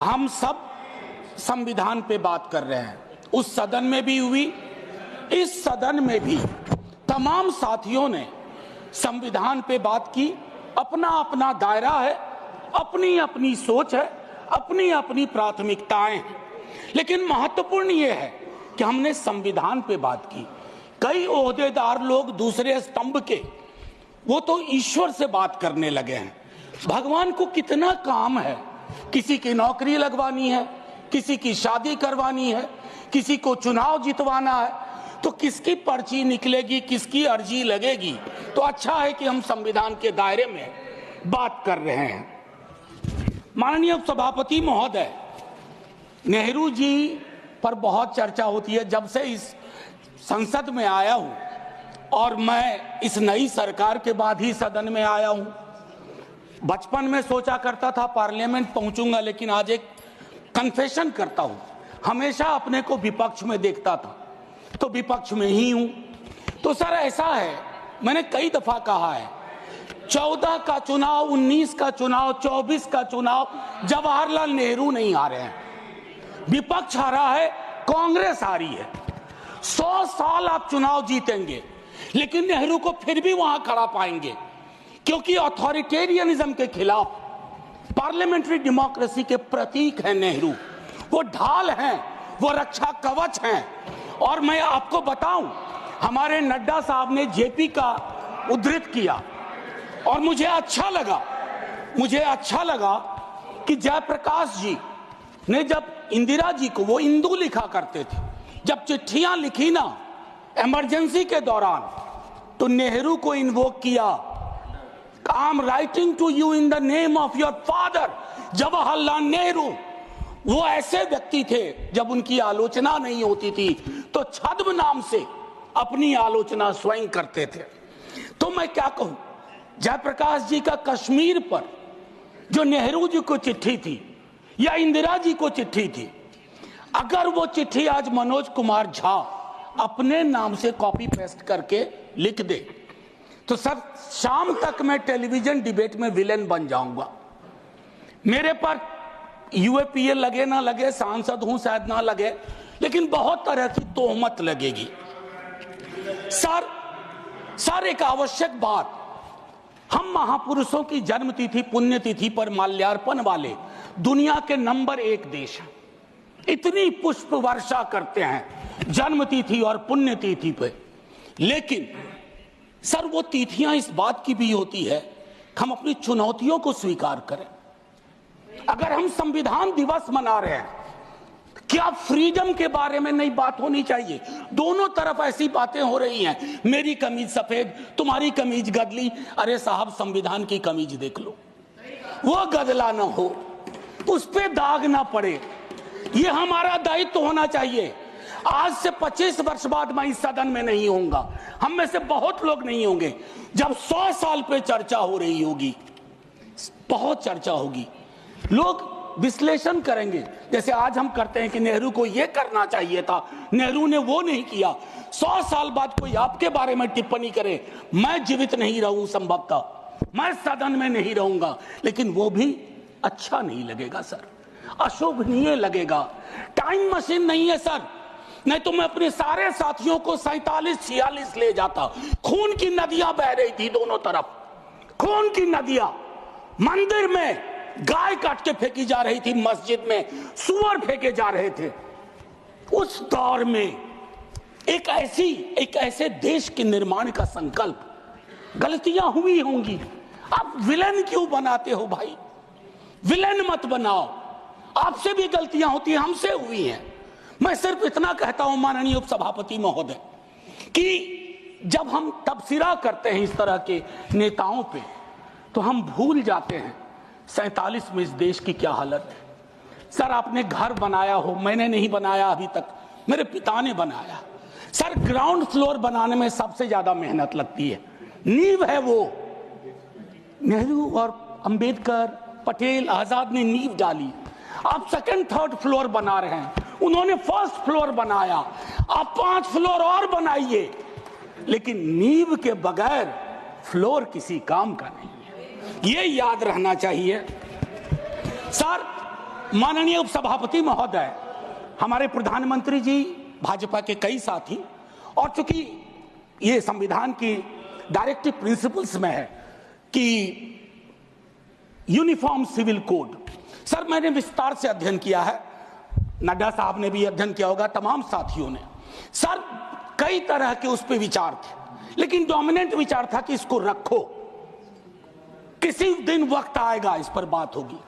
हम सब संविधान पे बात कर रहे हैं, उस सदन में भी हुई, इस सदन में भी तमाम साथियों ने संविधान पे बात की। अपना अपना दायरा है, अपनी अपनी सोच है, अपनी अपनी प्राथमिकताएं हैं, लेकिन महत्वपूर्ण ये है कि हमने संविधान पे बात की। कई ओहदेदार लोग दूसरे स्तंभ के, वो तो ईश्वर से बात करने लगे हैं। भगवान को कितना काम है, किसी की नौकरी लगवानी है, किसी की शादी करवानी है, किसी को चुनाव जितवाना है, तो किसकी पर्ची निकलेगी, किसकी अर्जी लगेगी। तो अच्छा है कि हम संविधान के दायरे में बात कर रहे हैं। माननीय सभापति महोदय, नेहरू जी पर बहुत चर्चा होती है। जब से इस संसद में आया हूं, और मैं इस नई सरकार के बाद ही सदन में आया हूं, बचपन में सोचा करता था पार्लियामेंट पहुंचूंगा, लेकिन आज एक कन्फेशन करता हूं, हमेशा अपने को विपक्ष में देखता था, तो विपक्ष में ही हूं। तो सर ऐसा है, मैंने कई दफा कहा है, 14 का चुनाव, 19 का चुनाव, 24 का चुनाव, जवाहरलाल नेहरू नहीं हारे हैं, विपक्ष हारा है, कांग्रेस हारी है। 100 साल आप चुनाव जीतेंगे, लेकिन नेहरू को फिर भी वहां खड़ा पाएंगे, क्योंकि अथॉरिटेरियनिज्म के खिलाफ, पार्लियामेंट्री डेमोक्रेसी के प्रतीक हैं नेहरू। वो ढाल हैं, वो रक्षा कवच हैं। और मैं आपको बताऊं, हमारे नड्डा साहब ने जेपी का उद्धृत किया, और मुझे अच्छा लगा कि जयप्रकाश जी ने जब इंदिरा जी को, वो इंदू लिखा करते थे, जब चिट्ठियां लिखी ना इमरजेंसी के दौरान, तो नेहरू को इन्वोक किया। I am writing to you in the name of your father Jawaharlal Nehru. वो ऐसे व्यक्ति थे, जब उनकी आलोचना नहीं होती थी तो छद्म नाम से अपनी आलोचना स्वयं करते थे। तो मैं क्या कहूं, जयप्रकाश जी का कश्मीर पर जो नेहरू जी को चिट्ठी थी या इंदिरा जी को चिट्ठी थी, अगर वो चिट्ठी आज मनोज कुमार झा अपने नाम से कॉपी पेस्ट करके लिख दे, तो सर शाम तक मैं टेलीविजन डिबेट में विलेन बन जाऊंगा। मेरे पर यूएपीए लगे ना लगे, सांसद हूं शायद ना लगे, लेकिन बहुत तरह की तोहमत लगेगी। सर एक आवश्यक बात, हम महापुरुषों की जन्मतिथि पुण्यतिथि पर माल्यार्पण वाले दुनिया के नंबर 1 देश हैं। इतनी पुष्प वर्षा करते हैं जन्मतिथि और पुण्यतिथि पे, लेकिन सर वो तिथियां इस बात की भी होती है कि हम अपनी चुनौतियों को स्वीकार करें। अगर हम संविधान दिवस मना रहे हैं, क्या फ्रीडम के बारे में नहीं बात होनी चाहिए? दोनों तरफ ऐसी बातें हो रही हैं, मेरी कमीज सफेद, तुम्हारी कमीज गदली। अरे साहब, संविधान की कमीज देख लो, वो गदला ना हो, उस पे दाग ना पड़े, ये हमारा दायित्व होना चाहिए। आज से 25 वर्ष बाद मैं इस सदन में नहीं होऊंगा, हम में से बहुत लोग नहीं होंगे। जब 100 साल पे चर्चा हो रही होगी, बहुत चर्चा होगी, लोग विश्लेषण करेंगे, जैसे आज हम करते हैं कि नेहरू को यह करना चाहिए था, नेहरू ने वो नहीं किया। 100 साल बाद कोई आपके बारे में टिप्पणी करे, मैं जीवित नहीं रहूं, संभवतः मैं सदन में नहीं रहूंगा, लेकिन वो भी अच्छा नहीं लगेगा सर, अशोभनीय लगेगा। टाइम मशीन नहीं है सर, नहीं तो मैं अपने सारे साथियों को 47-46 ले जाता। खून की नदियां बह रही थी दोनों तरफ, खून की नदियां, मंदिर में गाय काट के फेंकी जा रही थी, मस्जिद में सुअर फेंके जा रहे थे। उस दौर में एक ऐसे देश के निर्माण का संकल्प, गलतियां हुई होंगी। आप विलेन क्यों बनाते हो भाई? विलेन मत बनाओ, आपसे भी गलतियां होती हैं, हमसे हुई हैं। मैं सिर्फ इतना कहता हूं माननीय उपसभापति महोदय, कि जब हम तबसरा करते हैं इस तरह के नेताओं पे, तो हम भूल जाते हैं 47 में इस देश की क्या हालत है। सर आपने घर बनाया हो, मैंने नहीं बनाया अभी तक, मेरे पिता ने बनाया। सर ग्राउंड फ्लोर बनाने में सबसे ज्यादा मेहनत लगती है, नींव है वो। नेहरू और अंबेडकर, पटेल, आजाद ने नींव डाली। आप सेकंड थर्ड फ्लोर बना रहे हैं, उन्होंने फर्स्ट फ्लोर बनाया, आप 5 फ्लोर और बनाइए, लेकिन नींव के बगैर फ्लोर किसी काम का नहीं है, ये याद रहना चाहिए। सर माननीय उपसभापति महोदय, हमारे प्रधानमंत्री जी, भाजपा के कई साथी, और चूंकि ये संविधान की डायरेक्टिव प्रिंसिपल्स में है कि यूनिफॉर्म सिविल कोड, सर मैंने विस्तार से अध्ययन किया है, नड्डा साहब ने भी अध्ययन किया होगा, तमाम साथियों ने। सर कई तरह के उस पे विचार थे, लेकिन डोमिनेंट विचार था कि इसको रखो, किसी दिन वक्त आएगा इस पर बात होगी।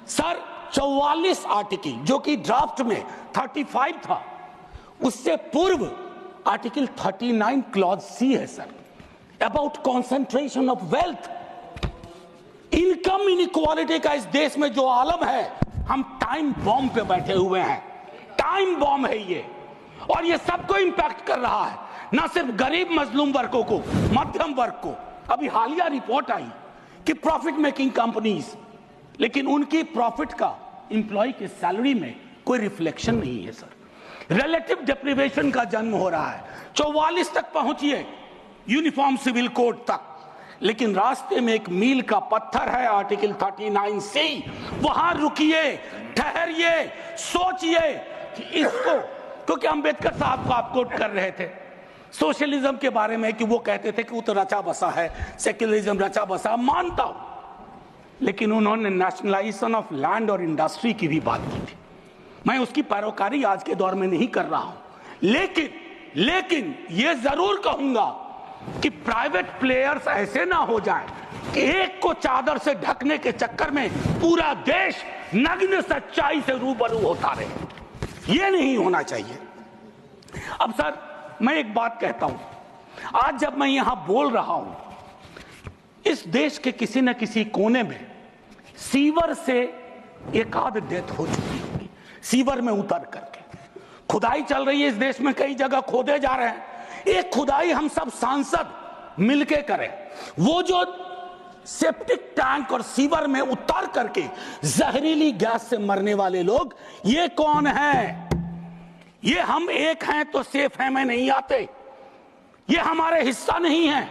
सर 44 आर्टिकल जो कि ड्राफ्ट में 35 था, उससे पूर्व आर्टिकल 39 क्लॉज सी है sir, about concentration of wealth. Income inequality का इस देश में जो आलम है, हम टाइम बॉम्ब पे बैठे हुए हैं, टाइम बॉम्ब है ये, और ये सबको इंपैक्ट कर रहा है, ना सिर्फ गरीब मजलूम वर्गों को, मध्यम वर्ग को। अभी हालिया रिपोर्ट आई कि प्रॉफिट मेकिंग कंपनीज, लेकिन उनकी प्रॉफिट का एम्प्लॉय की सैलरी में कोई रिफ्लेक्शन नहीं है सर। रिलेटिव डिप्रीवेशन का जन्म हो रहा है। 44 तक पहुंचिए यूनिफॉर्म सिविल कोड तक, लेकिन रास्ते में एक मील का पत्थर है आर्टिकल 39C। वहां रुकिए, ठहरिए, सोचिए कि इसको, क्योंकि अंबेडकर साहब को आप कोट कर रहे थे सोशलिज्म के बारे में कि वो कहते थे कि वो तो रचा बसा है, सेक्युलरिज्म रचा बसा, मानता हूं, लेकिन उन्होंने नेशनलाइजेशन ऑफ लैंड और इंडस्ट्री की भी बात की थी। मैं उसकी पैरोकारी आज के दौर में नहीं कर रहा हूं, लेकिन ये जरूर कहूंगा कि प्राइवेट प्लेयर्स ऐसे ना हो जाएं कि एक को चादर से ढकने के चक्कर में पूरा देश नग्न सच्चाई से रूबरू होता रहे। ये नहीं होना चाहिए। अब सर मैं एक बात कहता हूं, आज जब मैं यहां बोल रहा हूं, इस देश के किसी न किसी कोने में सीवर से एक आध डेथ हो चुकी होगी, सीवर में उतर करके। खुदाई चल रही है इस देश में, कई जगह खोदे जा रहे हैं। एक खुदाई हम सब सांसद मिलके करें। वो जो सेप्टिक टैंक और सीवर में उतर करके जहरीली गैस से मरने वाले लोग, ये कौन है? ये हम एक हैं तो सेफ हैं में नहीं आते, ये हमारे हिस्सा नहीं है,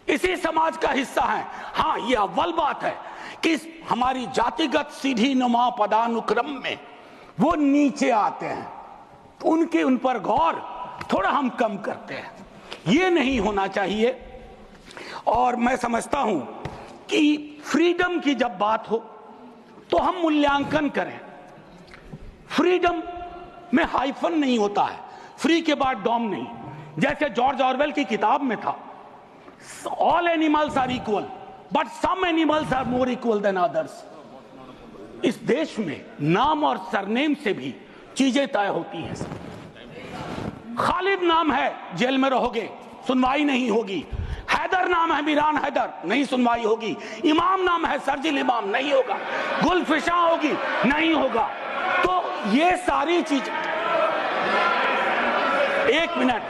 इसी समाज का हिस्सा है। हाँ, ये अव्वल बात है कि हमारी जातिगत सीधी नुमा पदानुक्रम में वो नीचे आते हैं, उनके उन पर गौर थोड़ा हम कम करते हैं। ये नहीं होना चाहिए। और मैं समझता हूं कि फ्रीडम की जब बात हो तो हम मूल्यांकन करें। फ्रीडम में हाइफन नहीं होता है, फ्री के बाद डॉम नहीं, जैसे जॉर्ज ऑरवेल की किताब में था, all animals are equal but some animals are more equal than others. इस देश में नाम और सरनेम से भी चीजें तय होती हैं। खालिद नाम है, जेल में रहोगे, सुनवाई नहीं होगी। हैदर नाम है, मीरान हैदर, नहीं सुनवाई होगी। इमाम नाम है, सरजिल इमाम, नहीं होगा। गुलफिशा होगी, नहीं होगा। तो ये सारी चीज, एक मिनट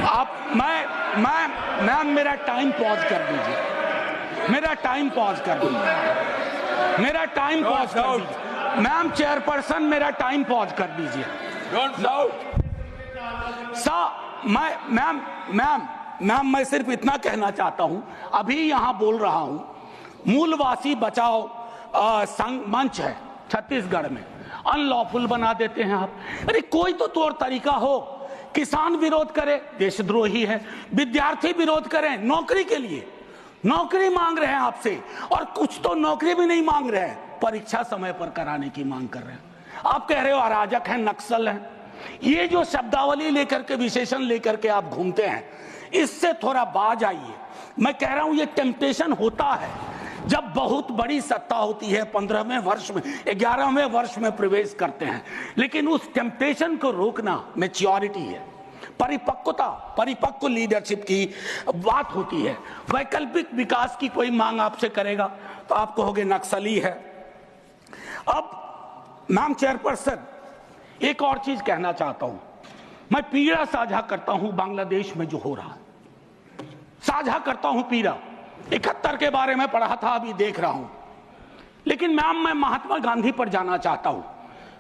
आप, मैं मेरा टाइम पॉज कर दीजिए, मेरा टाइम पॉज कर दीजिए, मेरा टाइम पॉज कर दीजिए। मैम चेयरपर्सन, मेरा टाइम पॉज कर दीजिए। मैम मैं सिर्फ इतना कहना चाहता हूं, अभी यहां बोल रहा हूं, मूलवासी बचाओ संघ मंच है छत्तीसगढ़ में, अनलॉफुल बना देते हैं आप। अरे कोई तो तौर तरीका हो। किसान विरोध करे, देशद्रोही है। विद्यार्थी विरोध करें, नौकरी के लिए, नौकरी मांग रहे हैं आपसे, और कुछ तो नौकरी भी नहीं मांग रहे हैं, परीक्षा समय पर कराने की मांग कर रहे हैं। आप कह रहे हो अराजक हैं, नक्सल हैं। ये जो शब्दावली लेकर के, विशेषण लेकर के आप घूमते हैं, इससे थोड़ा बाज आइए। मैं कह रहा हूं ये टेम्पटेशन होता है जब बहुत बड़ी सत्ता होती है, 15वें वर्ष में, 11वें वर्ष में प्रवेश करते हैं, लेकिन उस टेम्पटेशन को रोकना मैच्योरिटी है, परिपक्वता, परिपक्व लीडरशिप की बात होती है। वैकल्पिक विकास की कोई मांग आपसे करेगा तो आप कहोगे नक्सली है। अब मैम चेयरपर्सन, एक और चीज कहना चाहता हूं। मैं पीड़ा साझा करता हूं बांग्लादेश में जो हो रहा है, साझा करता हूं पीड़ा। 71 के बारे में पढ़ा था, अभी देख रहा हूं। लेकिन मैम मैं महात्मा गांधी पर जाना चाहता हूं।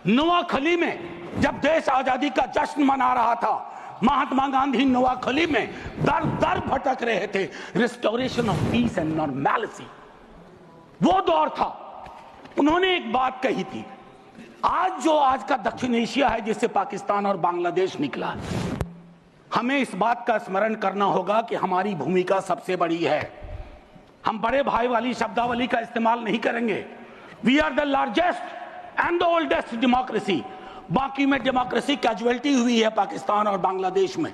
नोआखली में जब देश आजादी का जश्न मना रहा था, महात्मा गांधी नोआखली में दर दर भटक रहे थे, restoration of peace and normality. वो दौर था। उन्होंने एक बात कही थी, आज का दक्षिण एशिया है, जिससे पाकिस्तान और बांग्लादेश निकला है, हमें इस बात का स्मरण करना होगा कि हमारी भूमिका सबसे बड़ी है। हम बड़े भाई वाली शब्दावली का इस्तेमाल नहीं करेंगे। We are the largest and the oldest democracy. बाकी में डेमोक्रेसी कैजुअलिटी हुई है पाकिस्तान और बांग्लादेश में,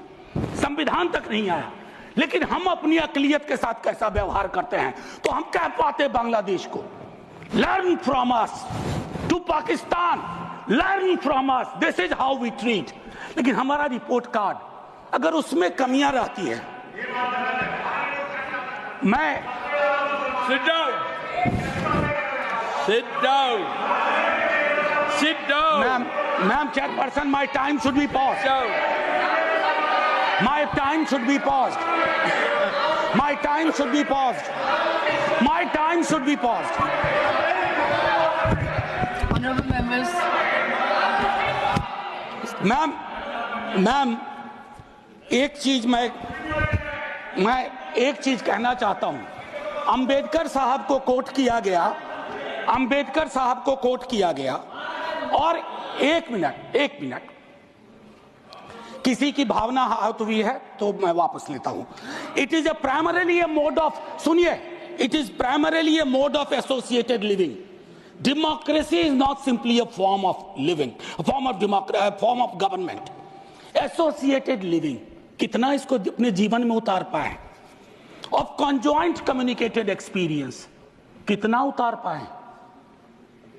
संविधान तक नहीं आया। लेकिन हम अपनी अकलियत के साथ कैसा व्यवहार करते हैं, तो हम कह पाते बांग्लादेश को, learn from us, to Pakistan learn from us, this is how we treat. लेकिन हमारा रिपोर्ट कार्ड अगर उसमें कमियां रहती है, मैं Sit down. Sit down. Sit down. Ma'am, chairperson, my time should be paused. Down. My time should be paused. My time should be paused. My time should be paused. Honorable members. Ma'am, एक चीज मैं एक चीज कहना चाहता हूं। अंबेडकर साहब को कोट किया गया, अंबेडकर साहब को कोट किया गया, और एक मिनट किसी की भावना आहत हुई है तो मैं वापस लेता हूं। It is primarily a mode of, सुनिए, it is primarily a mode of associated living. Democracy is not simply a form of living, form of government. Associated living, कितना इसको अपने जीवन में उतार पाए, ऑफ कॉन्जॉइंट कम्युनिकेटेड एक्सपीरियंस, कितना उतार पाए।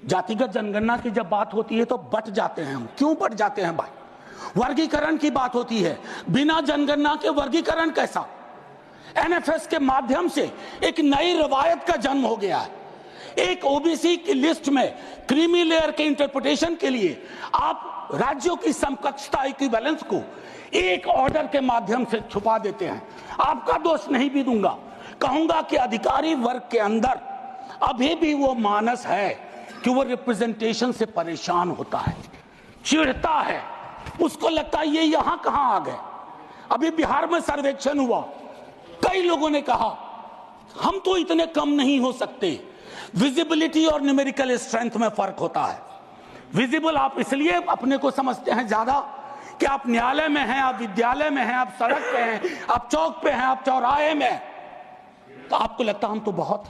जातिगत जनगणना की जब बात होती है तो बट जाते हैं हम। क्यों बट जाते हैं भाई? वर्गीकरण की बात होती है, बिना जनगणना के वर्गीकरण कैसा? एनएफएस के माध्यम से एक नई रवायत का जन्म हो गया है। एक ओबीसी की लिस्ट में क्रीमी लेयर के इंटरप्रिटेशन के लिए आप राज्यों की समकक्षता, इक्विवेलेंस को एक ऑर्डर के माध्यम से छुपा देते हैं। आपका दोष नहीं भी दूंगा, कहूंगा कि अधिकारी वर्ग के अंदर अभी भी वो मानस है कि वो रिप्रेजेंटेशन से परेशान होता है, चिढ़ता है, उसको लगता है ये यहां कहां आ गए। अभी बिहार में सर्वेक्षण हुआ, कई लोगों ने कहा हम तो इतने कम नहीं हो सकते। विजिबिलिटी और न्यूमेरिकल स्ट्रेंथ में फर्क होता है। विजिबल आप इसलिए अपने को समझते हैं ज्यादा कि आप न्यायालय में हैं, आप विद्यालय में हैं, आप सड़क पे हैं, आप चौक पे हैं, आप चौराहे में हैं, तो आपको लगता हम तो बहुत,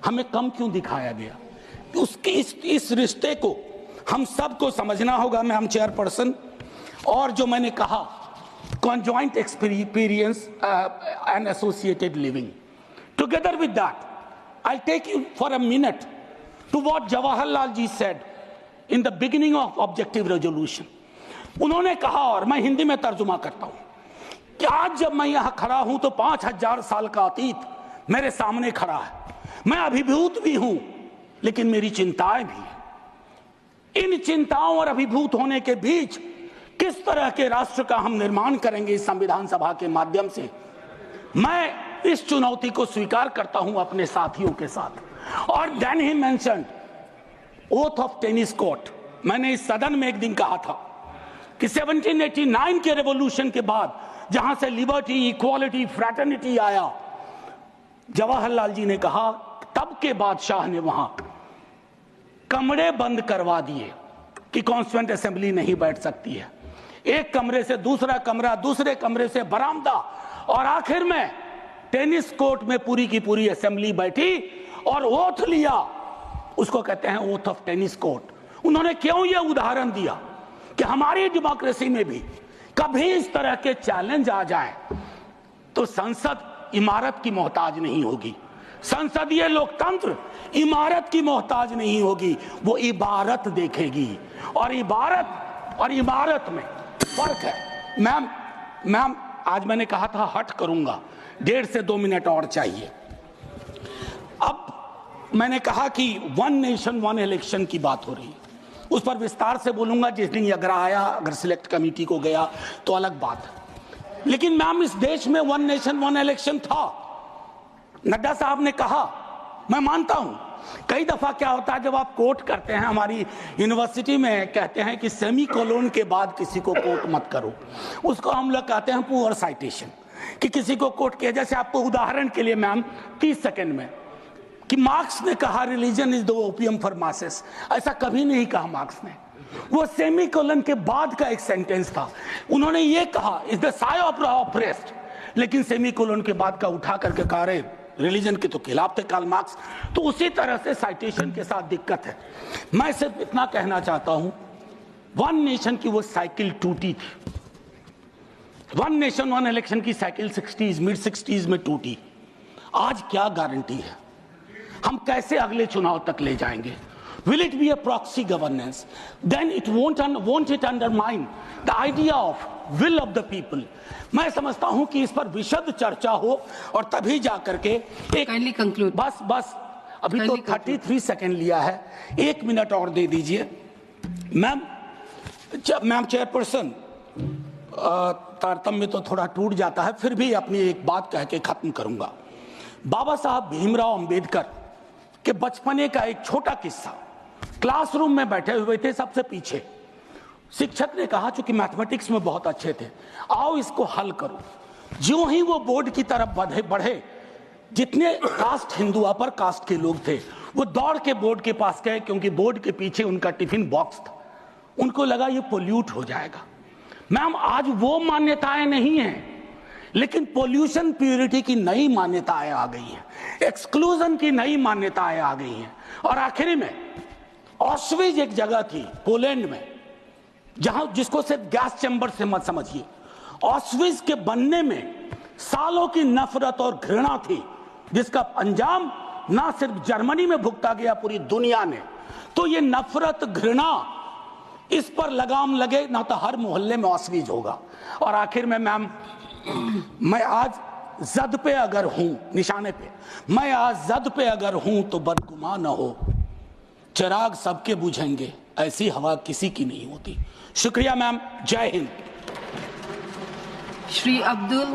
हमें कम क्यों दिखाया गया? उसके इस रिश्ते को हम सबको समझना होगा। मैम चेयरपर्सन, और जो मैंने कहा conjoint experience and associated living, together with that I'll take you for a minute to what Jawaharlal ji said in the beginning of objective resolution. उन्होंने कहा, और मैं हिंदी में तर्जुमा करता हूं, कि आज जब मैं यहां खड़ा हूं तो 5000 साल का अतीत मेरे सामने खड़ा है। मैं अभिभूत भी हूं, लेकिन मेरी चिंताएं भी हैं। इन चिंताओं और अभिभूत होने के बीच किस तरह के राष्ट्र का हम निर्माण करेंगे इस संविधान सभा के माध्यम से, मैं इस चुनौती को स्वीकार करता हूं अपने साथियों के साथ। और देन ही mentioned oath of tennis court. मैंने इस सदन में एक दिन कहा था कि 1789 के रेवोल्यूशन के बाद जहां से लिबर्टी, इक्वालिटी, फ्रैटर्निटी आया, जवाहरलाल जी ने कहा तब के बादशाह ने वहां कमरे बंद करवा दिए कि कॉन्स्टिट्यूएंट असेंबली नहीं बैठ सकती है। एक कमरे से दूसरा कमरा, दूसरे कमरे से बरामदा, और आखिर में टेनिस कोर्ट में पूरी की पूरी असेंबली बैठी और ओथ लिया। उसको कहते हैं ओथ ऑफ टेनिस कोर्ट। उन्होंने क्यों यह उदाहरण दिया कि हमारी डेमोक्रेसी में भी कभी इस तरह के चैलेंज आ जाए तो संसद इमारत की मोहताज नहीं होगी। संसदीय लोकतंत्र इमारत की मोहताज नहीं होगी, वो इबारत देखेगी। और इबारत में फर्क है। मैम आज मैंने कहा था हट करूंगा, 1.5 से 2 मिनट और चाहिए। अब मैंने कहा कि वन नेशन वन इलेक्शन की बात हो रही है, उस पर विस्तार से बोलूंगा जिस दिन अगर आया, अगर सिलेक्ट कमेटी को गया तो अलग बात है। लेकिन मैम इस देश में वन नेशन वन इलेक्शन था। नड्डा साहब ने कहा, मैं मानता हूं, कई दफा क्या होता है जब आप कोट करते हैं, हमारी यूनिवर्सिटी में कहते हैं कि सेमी कोलोन के बाद किसी को कोट मत करो, उसको हम लोग कहते हैं पुअर साइटेशन, कि किसी को कोट किया। जैसे आपको उदाहरण के लिए मैम 30 सेकंड में कि मार्क्स ने कहा religion is the opium for masses, ऐसा कभी नहीं कहा मार्क्स ने। वो सेमीकोलन के बाद का एक सेंटेंस था, उन्होंने ये कहा is the Sai of oppressed, लेकिन सेमीकोलन के बाद का उठा करके कहा रहे रिलीजन के तो खिलाफ थे कार्ल मार्क्स। तो उसी तरह से साइटेशन के साथ दिक्कत है। मैं सिर्फ इतना कहना चाहता हूं, वन नेशन की वो साइकिल टूटी थी, वन नेशन वन इलेक्शन की साइकिल 60s मिड 60s में टूटी। आज क्या गारंटी है, हम कैसे अगले चुनाव तक ले जाएंगे? Will it be a proxy governance? Then it won't it undermine the idea of will of the people? मैं समझता हूं कि इस पर विशद चर्चा हो और तभी जाकर के एक बस अभी तो 33 सेकंड लिया है, 1 मिनट और दे दीजिए। मैम चेयरपर्सन, तारतम्य तो थोड़ा टूट जाता है, फिर भी अपनी एक बात कह के खत्म करूंगा। बाबा साहब भीमराव अंबेडकर के बचपने का एक छोटा किस्सा, क्लासरूम में बैठे हुए थे सबसे पीछे, शिक्षक ने कहा चूंकि मैथमेटिक्स में बहुत अच्छे थे, आओ इसको हल करो। ज्यों ही वो बोर्ड की तरफ बढ़े, जितने कास्ट हिंदू अपर कास्ट के लोग थे वो दौड़ के बोर्ड के पास गए, क्योंकि बोर्ड के पीछे उनका टिफिन बॉक्स था। उनको लगा ये पोल्यूट हो जाएगा। मैम, आज वो मान्यताएं नहीं हैं, लेकिन पोल्यूशन प्यूरिटी की नई मान्यताएं आ गई हैं, एक्सक्लूजन की नई मान्यताएं आ गई हैं। और आखिरी में ऑस्विज एक जगह थी पोलैंड में, जहां जिसको सिर्फ गैस चैम्बर से मत समझिए, ऑस्विज के बनने में सालों की नफरत और घृणा थी, जिसका अंजाम ना सिर्फ जर्मनी में भुगता गया, पूरी दुनिया ने। तो ये नफरत घृणा, इस पर लगाम लगे ना तो हर मोहल्ले में ऑस्विज होगा। और आखिर में मैम, मैं आज जद पे अगर हूं, निशाने पे, मैं आज जद पे अगर हूं तो बदगुमान न हो, चिराग सबके बुझेंगे, ऐसी हवा किसी की नहीं होती। शुक्रिया मैम, जय हिंद। श्री अब्दुल